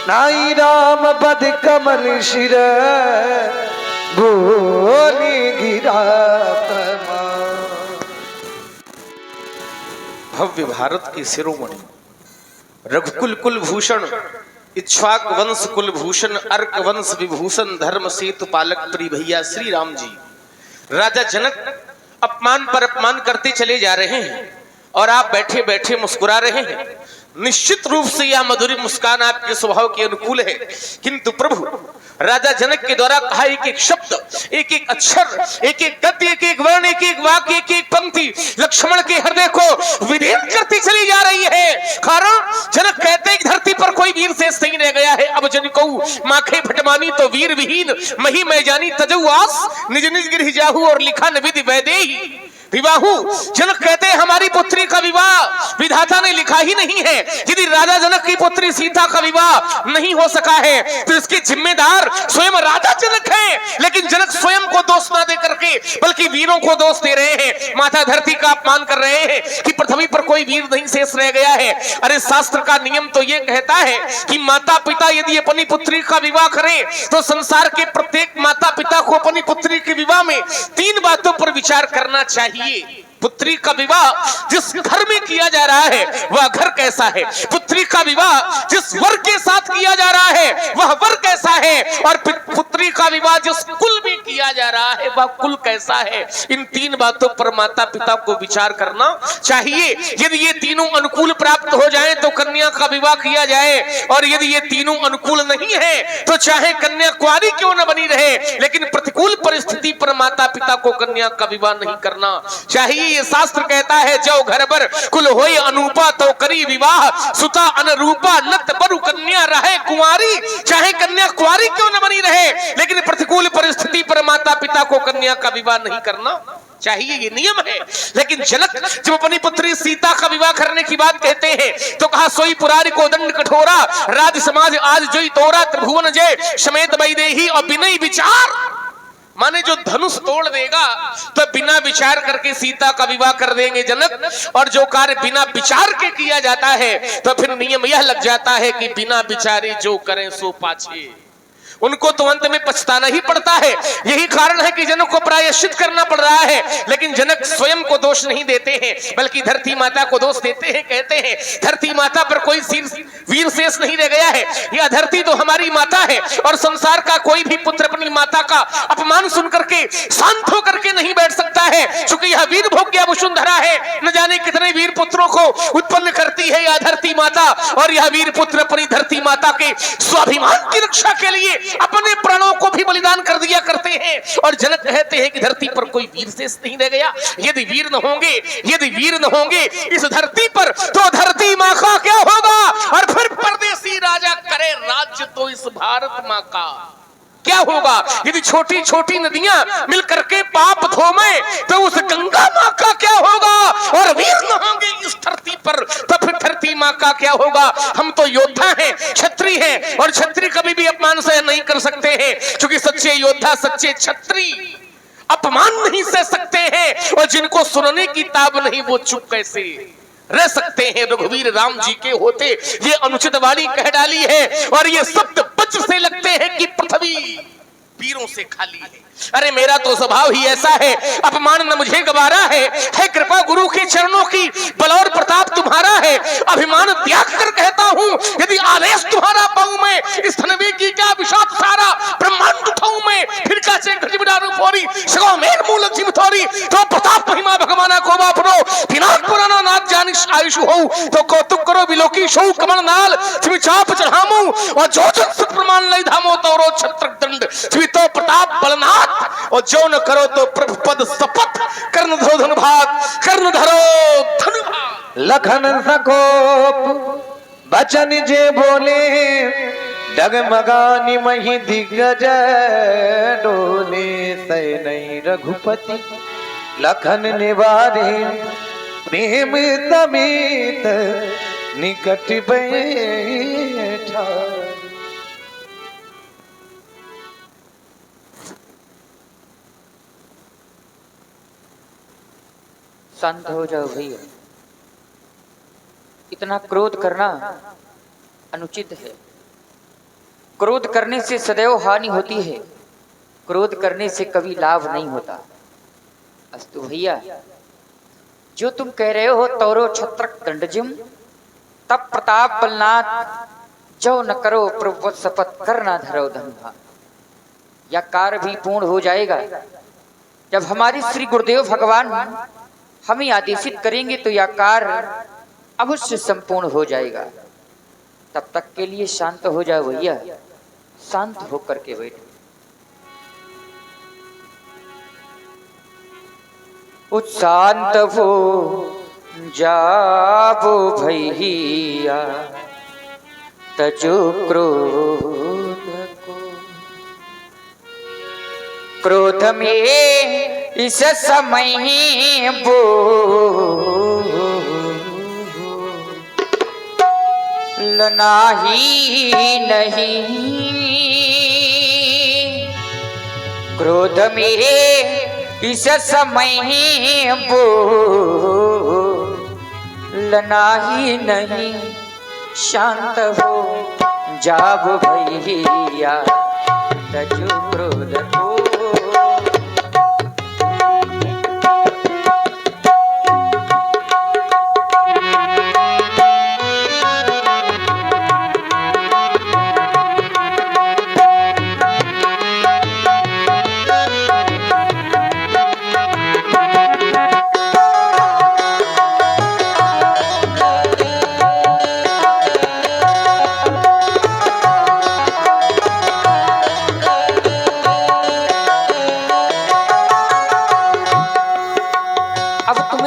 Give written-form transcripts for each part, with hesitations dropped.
नाई राम बद कमल शिर बोली गिरा भव्य भारत के शिरोमणि रघुकुल कुलभूषण इक्ष्वाक वंश कुलभूषण अर्क वंश विभूषण धर्म सेतु पालक प्रिय भैया श्री राम जी राजा जनक अपमान पर अपमान करते चले जा रहे हैं और आप बैठे बैठे मुस्कुरा रहे हैं। निश्चित रूप से यह मधुरी मुस्कान आपके स्वभाव के अनुकूल है, किंतु प्रभु राजा जनक के द्वारा कहा एक एक शब्द, एक एक अक्षर, एक एक गद्य, एक एक वर्ण, एक एक वाक्य, एक एक पंक्ति लक्ष्मण के हृदय को विदीर्ण करती चली जा रही है। कारण जनक कहते हैं कि धरती पर कोई वीर शेष नहीं रह गया है। अब जनिको माखे फटमानी तो वीर विहीन मही मैं जानी तजऊ आस निज निज गिरहि जाहू और लिखा न विधि वैदेही विवाहु। जनक कहते हैं हमारी पुत्री का विवाह विधाता ने लिखा ही नहीं है। यदि राजा जनक की पुत्री सीता का विवाह नहीं हो सका है तो इसके जिम्मेदार स्वयं राजा जनक हैं। लेकिन जनक स्वयं को दोष ना दे करके बल्कि वीरों को दोष दे रहे हैं, माता धरती का अपमान कर रहे हैं कि पृथ्वी पर कोई वीर नहीं शेष रह गया है। अरे शास्त्र का नियम तो ये कहता है कि माता पिता यदि अपनी पुत्री का विवाह करें तो संसार के प्रत्येक माता पिता को अपनी पुत्री के विवाह में 3 बातों पर विचार करना चाहिए। पुत्री का विवाह जिस घर में किया जा रहा है वह घर कैसा है, पुत्री का विवाह जिस वर के साथ किया जा रहा है वह वर कैसा है, और पुत्री का विवाह जिस कुल में किया जा रहा है वह कुल कैसा है। इन 3 बातों पर माता पिता को विचार करना चाहिए। यदि ये तीनों अनुकूल प्राप्त हो जाएं तो कन्या का विवाह किया जाए, और यदि ये तीनों अनुकूल नहीं है तो चाहे कन्या कुंवारी क्यों न बनी रहे लेकिन प्रतिकूल परिस्थिति पर माता पिता को कन्या का विवाह नहीं करना चाहिए। ये शास्त्र कहता है जो घर पर कुल होय अनूपा तो करी विवाह सुता अनरूपा नत बरु कन्या रहे कुंवारी। चाहे कन्या कुंवारी क्यों न बनी रहे लेकिन प्रतिकूल परिस्थिति पर माता पिता को कन्या का विवाह नहीं करना चाहिए, ये नियम है। लेकिन जनक जब अपनी पुत्री सीता का विवाह करने की बात कहते हैं तो कहा सोई पुरारी को दंड कठोरा राज समाज आज जोई तोरा त्रिभुवन जय समेत वैदेही और बिना विचार। माने जो धनुष तोड़ देगा तो बिना विचार करके सीता का विवाह कर देंगे जनक, और जो कार्य बिना विचार के किया जाता है तो फिर नियम यह लग जाता है कि बिना विचारे जो करें सो पाछे, उनको तो अंत में पछताना ही पड़ता है। यही कारण है कि जनक को प्रायश्चित करना पड़ रहा है। लेकिन जनक स्वयं को दोष नहीं देते हैं बल्कि धरती माता को दोष देते हैं। कहते हैं धरती माता पर कोई वीर शेष नहीं रह गया है, यह धरती तो हमारी माता है और संसार का कोई भी पुत्र अपनी माता का अपमान सुनकर के शांत होकर के नहीं बैठ सकता है, क्योंकि यह वीर भोग्या वसुंधरा है। न जाने कितने वीर पुत्रों को उत्पन्न करती है यह धरती माता, और यह वीर पुत्र अपनी धरती माता के स्वाभिमान की रक्षा के लिए अपने प्राणों को भी बलिदान कर दिया करते हैं। और जनक कहते हैं कि धरती पर कोई वीर शेष नहीं रह गया। यदि वीर न होंगे इस धरती पर तो धरती माँ का क्या होगा, और फिर परदेसी राजा करे राज्य तो इस भारत माँ का क्या होगा। यदि छोटी छोटी नदियां मिलकर के पाप धोवे तो उस गंगा माँ का क्या होगा, और वीर न होंगे इस धरती पर तो फिर धरती माँ का क्या होगा। हम तो योद्धा हैं, क्षत्रिय हैं, और क्षत्रिय कभी भी अपमान सहन नहीं कर सकते हैं, क्योंकि सच्चे योद्धा सच्चे क्षत्रिय अपमान नहीं सह सकते हैं, और जिनको सुनने की ताब नहीं वो चुप कैसे रह सकते हैं। रघुवीर राम जी के होते ये अनुचित वाणी कह डाली है, और ये शब्द वज्र से लगते हैं कि पृथ्वी वीरों से खाली है। अरे मेरा तो स्वभाव ही ऐसा है, अपमान न मुझे गवारा है कृपा गुरु के चरणों की, बल और प्रताप तुम्हारा है, अभिमान त्याग कर कहता हूँ यदि आदेश तुम्हारा पाऊं मैं, इस धनवी की क्या विषाद सारा ब्रह्मांड उठाऊं मैं, फिर का से गजबिडारू फोरी सगो मेर मूल जीव थोरी, तो प्रताप महिमा भगवाना को बापरो विनाश पुराना नाथ जानिश आयुष हो, तो कौतुक करो बिलोकी शो कमल नाल छिमी चाप चढ़ामू, और जो जन सुत प्रमाण लई धामो तोरो छत्रक दंड छिमी तो प्रताप बलनाथ, और जो न करो तो प्रभु पद शपथ कर्ण धरो धन भाग कर्ण धरो धन भाग। लखन सकोप बचन जे बोले डगमगानी मही दिग्गज डोले, सै नहीं रघुपति लखन निवारे प्रेम तमित निकट बैठा। शांत हो जाओ भैया, इतना क्रोध करना अनुचित है। क्रोध करने से सदैव हानि होती है, क्रोध करने से कभी लाभ नहीं होता। अस्तु भैया, जो तुम कह रहे हो तौरो छत्रक दंडजिम तब प्रताप बलनाथ जो न करो प्रभुवत शपथ कर ना धरो धनुहा। यह कार्य भी पूर्ण हो जाएगा जब हमारे श्री गुरुदेव भगवान हमें आदेशित करेंगे, तो यह कार्य अवश्य संपूर्ण हो जाएगा। तब तक के लिए शांत हो जाओ भैया, शांत होकर के बैठो। शांत हो जाबो भैया तजो क्रोध को, क्रोध में इस समय वो लना ही नहीं, क्रोध में इस समय वो लना ही नहीं। शांत हो जाब भैया तजो क्रोध को।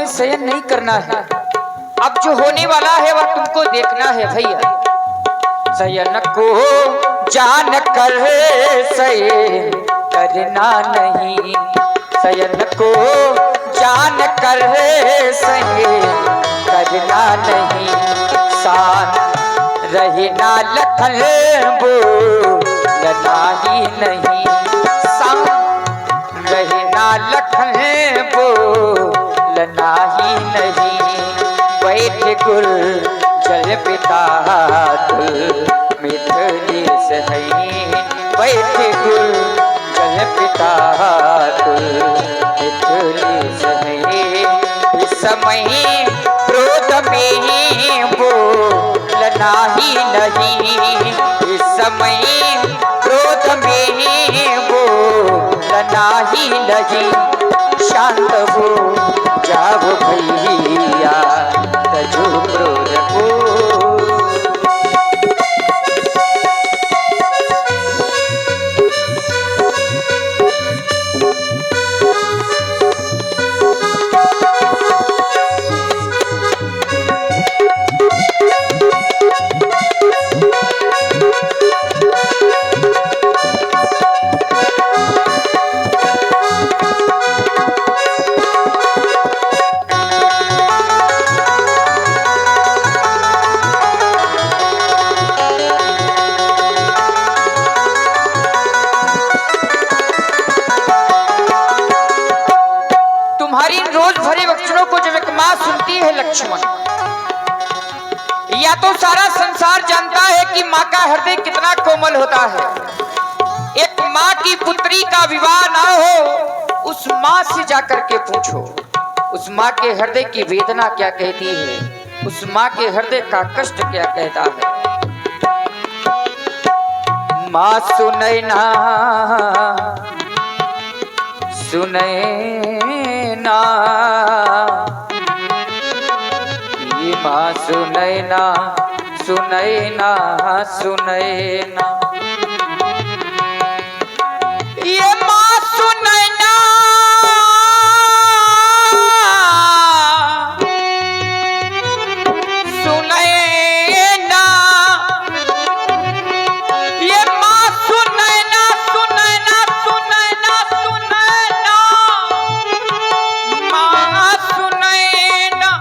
शयन नहीं करना है, अब जो होने वाला है वह तुमको देखना है भैया। शयन को जान कर शयन करना नहीं, शयन को जान कर शयन करना नहीं। शान रहना लखन बोलना ही नहीं, शान रहना लखन बोलना ही नहीं। बैठ गुल जल पिता मिथली सही, बैठ गुल जल पिता मिथली सही। इस समय क्रोध में बोलना ही नहीं, इस समय क्रोध में बोलना ही नहीं। शांत हो जाब भैया तजो क्रोध को। सुनती है लक्ष्मण, या तो सारा संसार जानता है कि माँ का हृदय कितना कोमल होता है। एक माँ की पुत्री का विवाह ना हो, उस माँ से जाकर के पूछो उस माँ के हृदय की वेदना क्या कहती है, उस माँ के हृदय का कष्ट क्या कहता है। माँ सुनैना सुनैना, माँ सुनैना सुनैना सुनैना, ये माँ सुनैना सुनैना, ये माँ सुनैना सुनैना सुनैना सुनैना, माँ सुनैना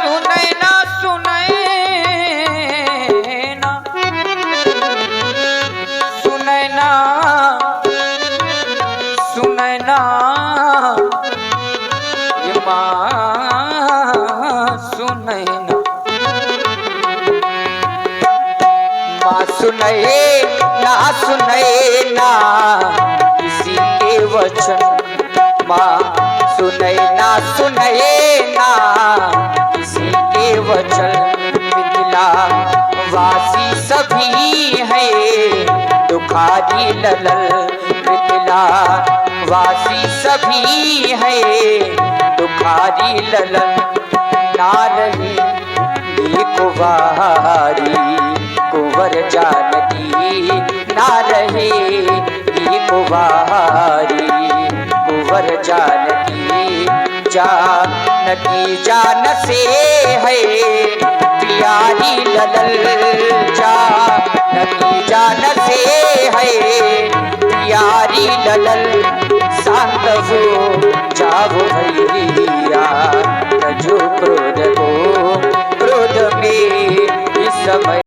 सुनैना सुनैना सुनैना माँ सुनए ना किसी के वचन, माँ सुनए ना किसी के वचन। मिथिला वासी सभी है दुखारी ललल, मिथिला वासी सभी है दुखारी ललल। ना रही कुंवारी कुंवर जानकी, ना रहे कुंवारी कुंवर जानकी। जानकी जान से है प्यारी ललल, जानकी जान से है प्यारी ललल। शांत हो जाओ भैया तजो क्रोध को, क्रोध में इस समय